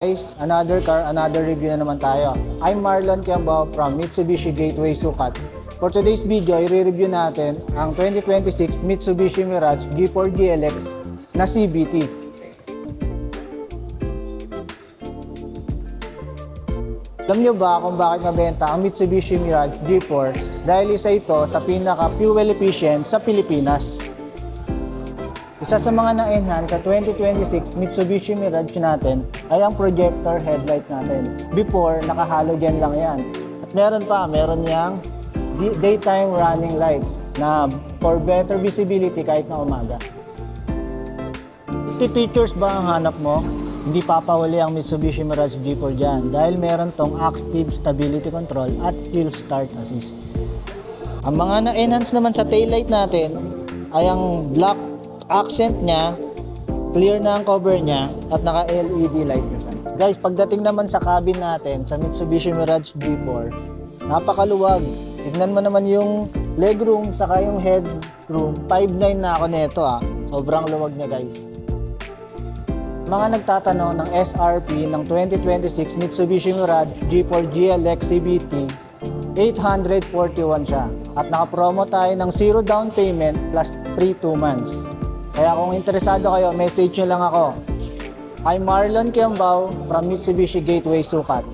Guys, another car, another review na naman tayo. I'm Marlon Kiambao from Mitsubishi Gateway Sukat. For today's video, i-review natin ang 2026 Mitsubishi Mirage G4 GLX na CVT. Alam nyo ba kung bakit mabenta ang Mitsubishi Mirage G4? Dahil isa ito sa pinaka-fuel efficient sa Pilipinas. Isa sa mga na-enhance sa 2026 Mitsubishi Mirage natin ay ang projector headlight natin. Before, naka-halogen lang yan. At meron niyang daytime running lights na for better visibility kahit na umaga. Safety features ba ang hanap mo? Hindi papahuli ang Mitsubishi Mirage G4 dyan dahil meron tong active stability control at hill start assist. Ang mga na-enhance naman sa taillight natin ay ang black accent niya, clear na ang cover niya, at naka-LED light siya. Guys, pagdating naman sa cabin natin sa Mitsubishi Mirage G4, napakaluwag. Tignan mo naman yung legroom saka yung headroom. 5'9" na ako nito Sobrang luwag niya, guys. Mga nagtatanong ng SRP ng 2026 Mitsubishi Mirage G4 GLX CVT, 841 siya. At naka-promo tayo ng 0 down payment plus free 2 months. Kaya kung interesado kayo, message nyo lang ako. I'm Marlon Kiambao from Mitsubishi Gateway Sukat.